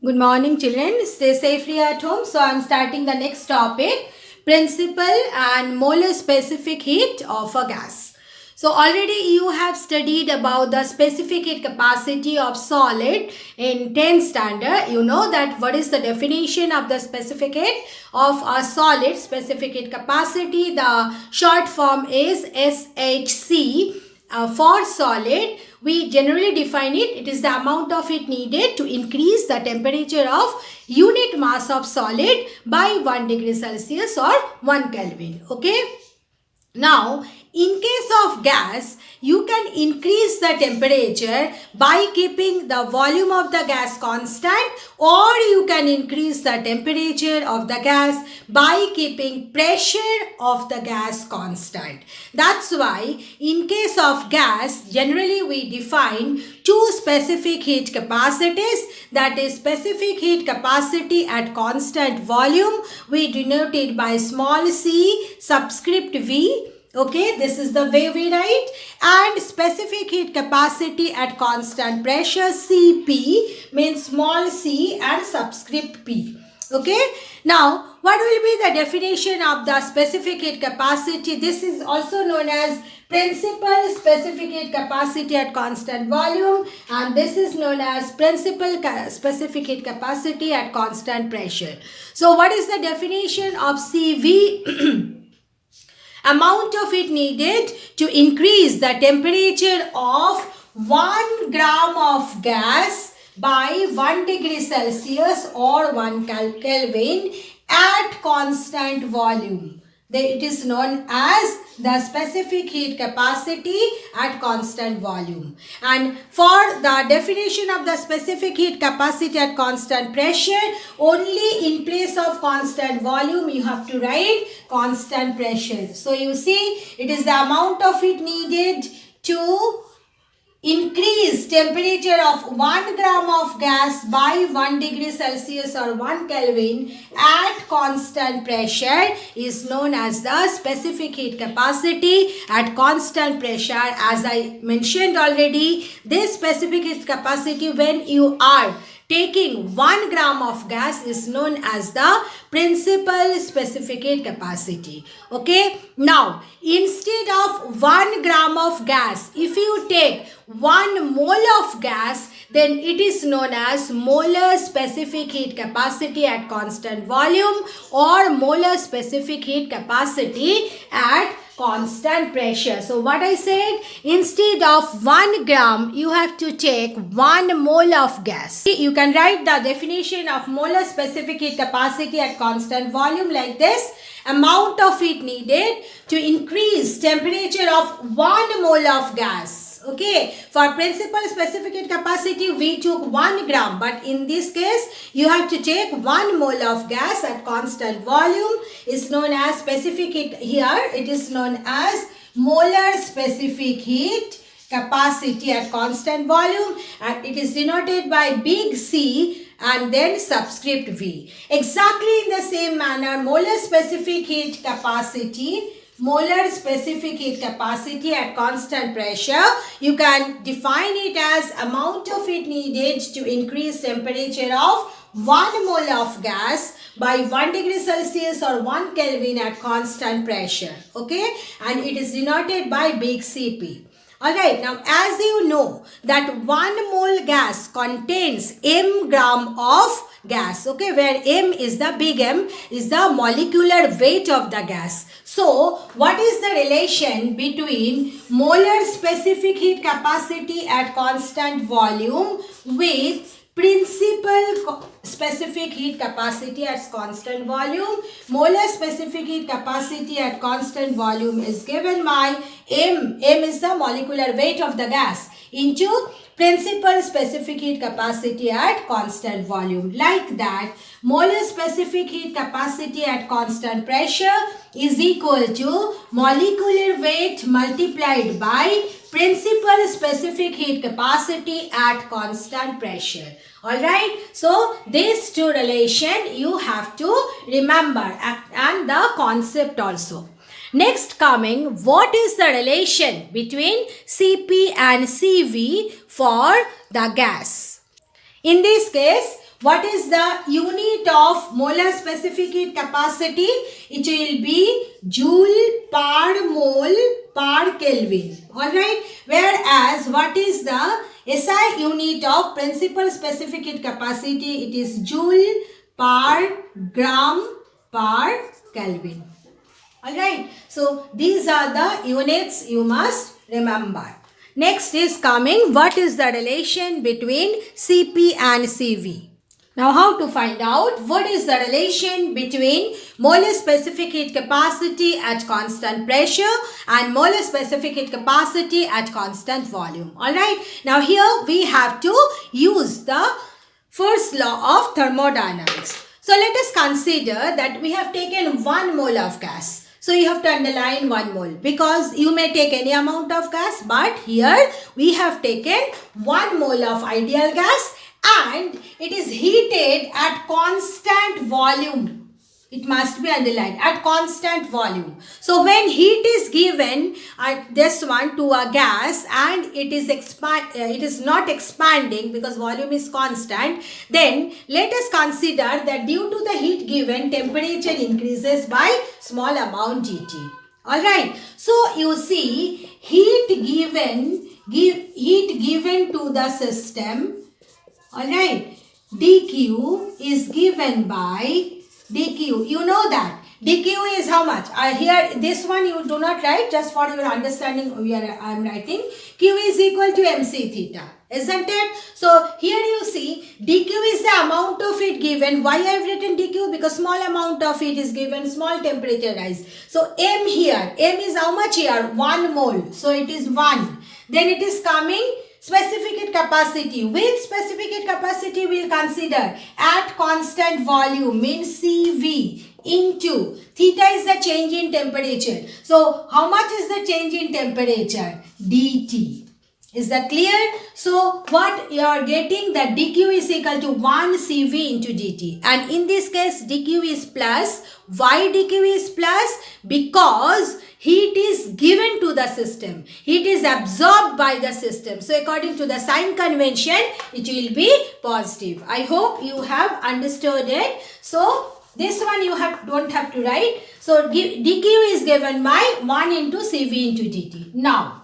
Good morning, children. Stay safely at home. So, I'm starting the next topic, principal and molar specific heat of a gas. So, already you have studied about the specific heat capacity of solid in 10th standard. You know that what is the definition of the specific heat of a solid specific heat capacity. The short form is SHC. For solid, we generally define it is the amount of heat needed to increase the temperature of unit mass of solid by 1 degree Celsius or 1 Kelvin. Okay. Now, in case of gas, you can increase the temperature by keeping the volume of the gas constant, or you can increase the temperature of the gas by keeping pressure of the gas constant. That's why in case of gas, generally we define two specific heat capacities, that is specific heat capacity at constant volume. We denote it by small c subscript V. Okay, this is the way we write. And specific heat capacity at constant pressure, Cp, means small c and subscript P. Okay, now what will be the definition of the specific heat capacity? This is also known as principal specific heat capacity at constant volume, and this is known as principal specific heat capacity at constant pressure. So what is the definition of Cv? Amount of heat needed to increase the temperature of 1 gram of gas by 1 degree Celsius or 1 Kelvin at constant volume. It is known as the specific heat capacity at constant volume. And for the definition of the specific heat capacity at constant pressure, only in place of constant volume you have to write constant pressure. So you see, it is the amount of heat needed to increase temperature of 1 gram of gas by 1 degree Celsius or 1 Kelvin at constant pressure is known as the specific heat capacity at constant pressure. As I mentioned already, this specific heat capacity, when you are taking 1 gram of gas, is known as the principal specific heat capacity. Okay. Now, instead of 1 gram of gas, if you take 1 mole of gas, then it is known as molar specific heat capacity at constant volume or molar specific heat capacity at constant pressure. So what I said, instead of 1 gram, you have to take 1 mole of gas. You can write the definition of molar specific heat capacity at constant volume like this: amount of heat needed to increase temperature of 1 mole of gas. Okay, for principal specific heat capacity we took 1 gram, but in this case you have to take 1 mole of gas at constant volume. Is known as specific heat. Here it is known as molar specific heat capacity at constant volume, and it is denoted by big C and then subscript V. Exactly in the same manner, molar specific heat capacity at constant pressure, you can define it as amount of heat needed to increase temperature of 1 mole of gas by 1 degree Celsius or 1 Kelvin at constant pressure. Okay, and it is denoted by big Cp. Alright, now as you know that 1 mole gas contains m gram of gas, okay, where m is the big M is the molecular weight of the gas. So what is the relation between molar specific heat capacity at constant volume with principal specific heat capacity at constant volume? Molar specific heat capacity at constant volume is given by M is the molecular weight of the gas, into principal specific heat capacity at constant volume. Like that, molar specific heat capacity at constant pressure is equal to molecular weight multiplied by principal specific heat capacity at constant pressure. Alright, so these two relation you have to remember, and the concept also. Next coming, what is the relation between Cp and Cv for the gas? In this case, what is the unit of molar specific heat capacity? It will be joule per mole per Kelvin. Alright. Whereas what is the SI unit of principal specific heat capacity? It is joule per gram per Kelvin. Alright. So these are the units you must remember. Next is coming, what is the relation between Cp and Cv? Now how to find out what is the relation between molar specific heat capacity at constant pressure and molar specific heat capacity at constant volume. Alright. Now here we have to use the first law of thermodynamics. So let us consider that we have taken 1 mole of gas. So you have to underline 1 mole because you may take any amount of gas, but here we have taken 1 mole of ideal gas and it is heated at constant volume. It must be underlined, at constant volume. So when heat is given at this one to a gas and it is not expanding because volume is constant, then let us consider that due to the heat given, temperature increases by small amount dt. Alright. So you see, heat given to the system, alright, dq is given by dq. You know that dq is how much? Here this one you do not write, just for your understanding I am writing. Q is equal to mc theta, isn't it? So here you see dq is the amount of heat given. Why I have written dq? Because small amount of heat is given, small temperature rise. So m here, m is how much here? 1 mole. So it is 1. Then it is coming specific heat capacity. Which specific heat capacity we will consider? At constant volume, means Cv into theta is the change in temperature. So how much is the change in temperature? dt. Is that clear? So what you are getting, that dq is equal to 1 Cv into dt. And in this case dq is plus. Why dq is plus? Because heat is given to the system. Heat is absorbed by the system. So according to the sign convention, it will be positive. I hope you have understood it. So this one you don't have to write. So dq is given by 1 into Cv into dt. Now,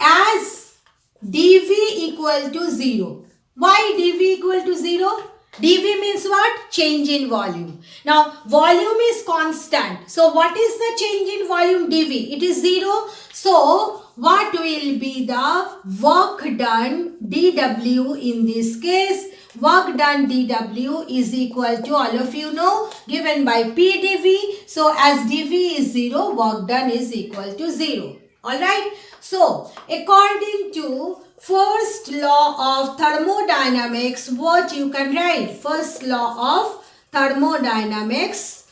as dv equal to 0. Why dv equal to 0? dv means what? Change in volume. Now, volume is constant. So, what is the change in volume dv? It is 0. So, what will be the work done dw in this case? Work done dw is equal to, all of you know, given by p dv. So, as dv is 0, work done is equal to 0. Alright. So, according to first law of thermodynamics, what you can write? First law of thermodynamics,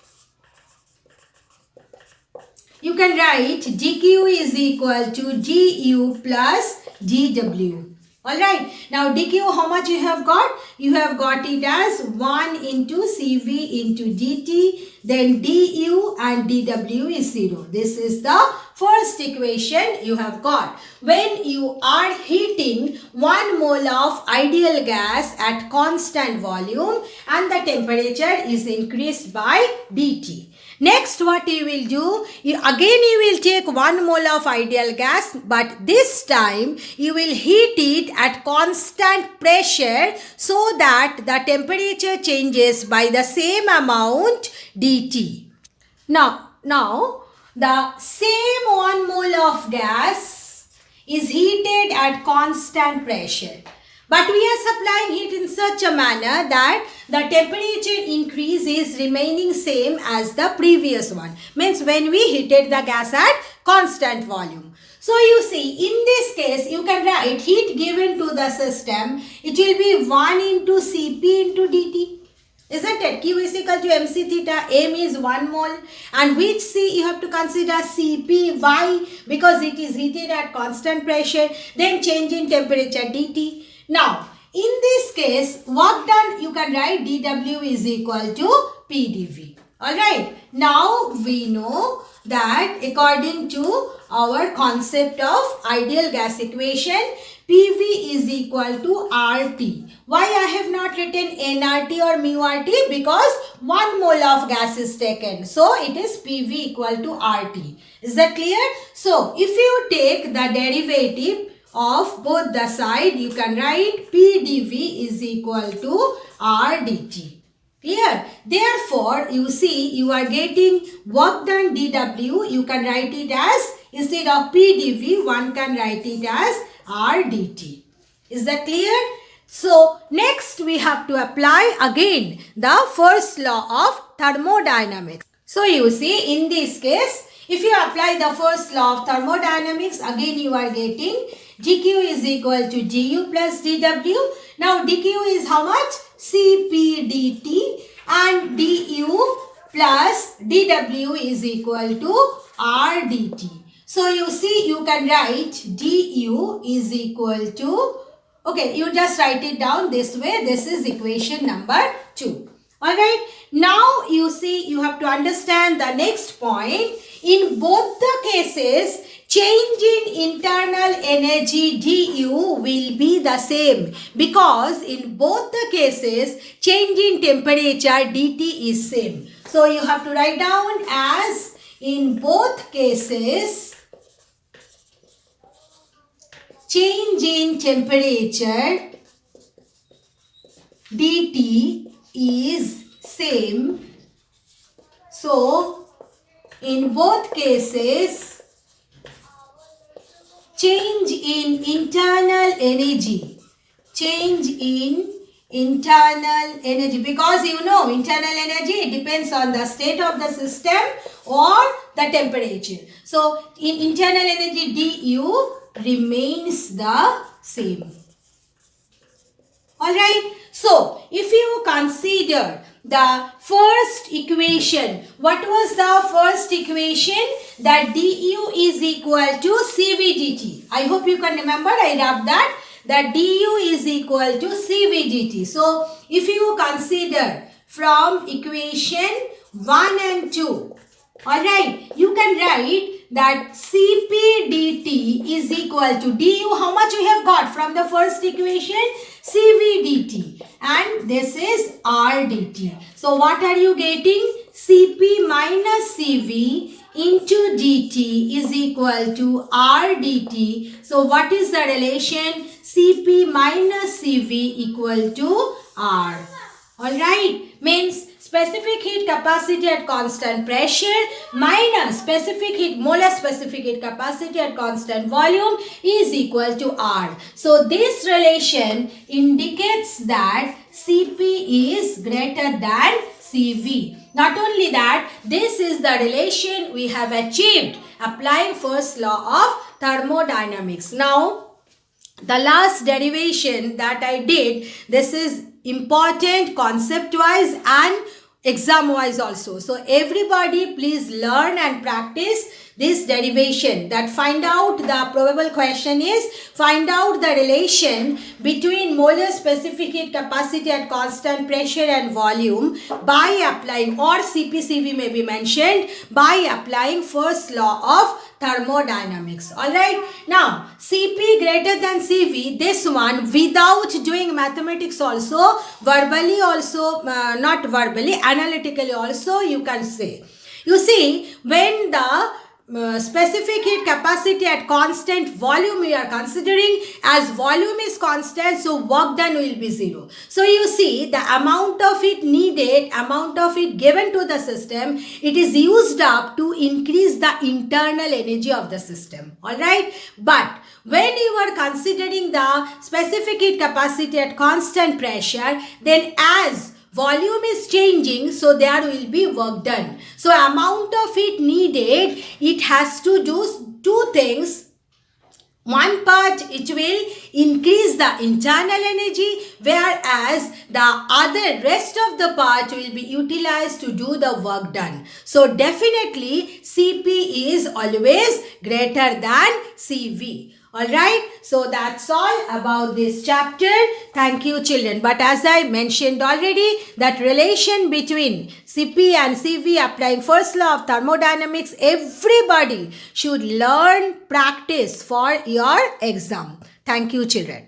you can write dq is equal to du plus dw. Alright. Now dq, how much you have got? You have got it as 1 into Cv into dt. Then du and dw is 0. This is the first equation you have got. When you are heating 1 mole of ideal gas at constant volume and the temperature is increased by dt. Next, what you will do, you will take 1 mole of ideal gas, but this time you will heat it at constant pressure so that the temperature changes by the same amount dt. Now the same 1 mole of gas is heated at constant pressure. But we are supplying heat in such a manner that the temperature increase is remaining same as the previous one. Means when we heated the gas at constant volume. So you see, in this case, you can write heat given to the system. It will be 1 into Cp into dt. Isn't it? Q is equal to mc theta. M is 1 mole. And which C you have to consider? Cp. Why? Because it is heated at constant pressure. Then change in temperature dt. Now, in this case, work done, you can write dw is equal to pdv. Alright, now we know that according to our concept of ideal gas equation, PV is equal to RT. Why I have not written nRT or mu RT? Because 1 mole of gas is taken. So it is PV equal to RT. Is that clear? So if you take the derivative of both the side, you can write PdV is equal to RdT. Clear? Therefore, you see you are getting work done dW. You can write it as, instead of PdV, one can write it as RdT. Is that clear? So, next we have to apply again the first law of thermodynamics. So, you see in this case, if you apply the first law of thermodynamics, again you are getting dQ is equal to du plus dW. Now, dQ is how much? Cp dt, and du plus dW is equal to R dt. So, you see you can write du is equal to, okay, you just write it down this way. This is equation number 2. Alright, now you see you have to understand the next point. In both the cases, change in internal energy du will be the same, because in both the cases, change in temperature dt is same. So you have to write down as in both cases, change in temperature dt is same. So in both cases, change in internal energy, because you know internal energy depends on the state of the system or the temperature. So in internal energy du remains the same. Alright, so if you consider the first equation, what was the first equation? That du is equal to Cv dt. I hope you can remember, I rubbed that du is equal to Cv dt. So if you consider from equation 1 and 2, alright, you can write that Cp dt is equal to du. How much we have got from the first equation? Cv dt, and this is R dt. So what are you getting? Cp minus Cv into dt is equal to R dt. So what is the relation? Cp minus Cv equal to R. Alright, means specific heat capacity at constant pressure minus specific heat, molar specific heat capacity at constant volume is equal to R. So this relation indicates that Cp is greater than Cv. Not only that, this is the relation we have achieved applying first law of thermodynamics. Now, the last derivation that I did, this is important concept wise and exam wise also. So everybody please learn and practice this derivation. That find out, the probable question is find out the relation between molar specific heat capacity at constant pressure and volume by applying, or CPCV may be mentioned, by applying first law of thermodynamics. Alright, now Cp greater than Cv, this one without doing mathematics also, verbally also, not verbally, analytically also you can say. You see, when the specific heat capacity at constant volume we are considering, as volume is constant, so work done will be 0. So you see the amount of heat needed, amount of heat given to the system, it is used up to increase the internal energy of the system. Alright, but when you are considering the specific heat capacity at constant pressure, then as volume is changing, so there will be work done. So amount of heat needed, it has to do two things. One part, it will increase the internal energy, whereas the other rest of the part will be utilized to do the work done. So definitely Cp is always greater than Cv. Alright, so that's all about this chapter. Thank you, children. But as I mentioned already, that relation between CP and CV applying first law of thermodynamics, everybody should learn, practice for your exam. Thank you, children.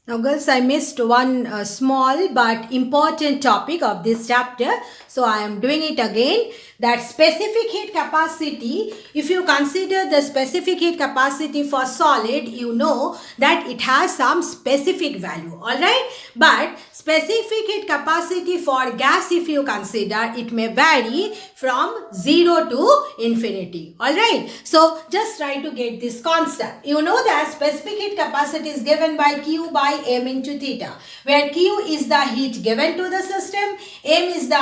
Now, girls, I missed one small but important topic of this chapter. So, I am doing it again. That specific heat capacity, if you consider the specific heat capacity for solid, you know that it has some specific value. Alright. But specific heat capacity for gas, if you consider, it may vary from 0 to infinity. Alright. So, just try to get this concept. You know that specific heat capacity is given by Q by M into theta, where Q is the heat given to the system, M is the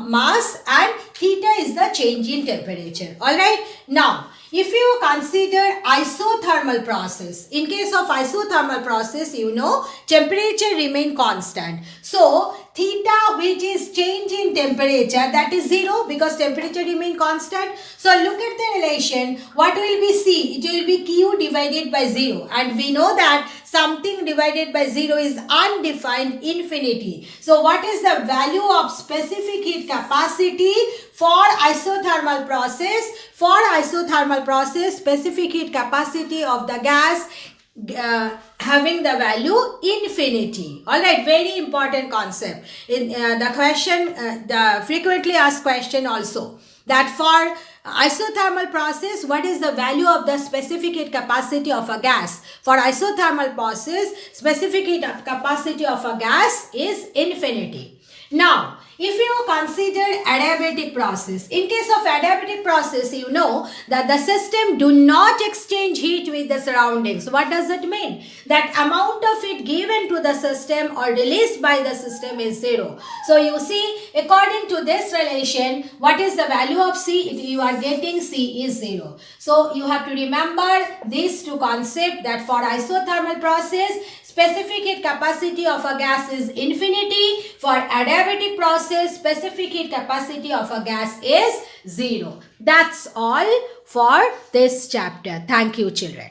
mass, and theta is the change in temperature. Alright. Now, if you consider isothermal process, in case of isothermal process, you know temperature remain constant. So, theta, which is change in temperature, that is 0 because temperature remain constant. So, look at the relation. What will be C? It will be Q divided by 0. And we know that something divided by 0 is undefined infinity. So, what is the value of specific heat capacity for isothermal process? For isothermal process, specific heat capacity of the gas having the value infinity. Alright, very important concept. In the question, the frequently asked question also, that for isothermal process, what is the value of the specific heat capacity of a gas? For isothermal process, specific heat capacity of a gas is infinity. Now, if you consider adiabatic process, in case of adiabatic process, you know that the system do not exchange heat with the surroundings. What does it mean? That amount of heat given to the system or released by the system is 0. So, you see, according to this relation, what is the value of C? You are getting C is 0. So, you have to remember these two concepts, that for isothermal process, specific heat capacity of a gas is infinity. For adiabatic process, specific heat capacity of a gas is 0. That's all for this chapter. Thank you, children.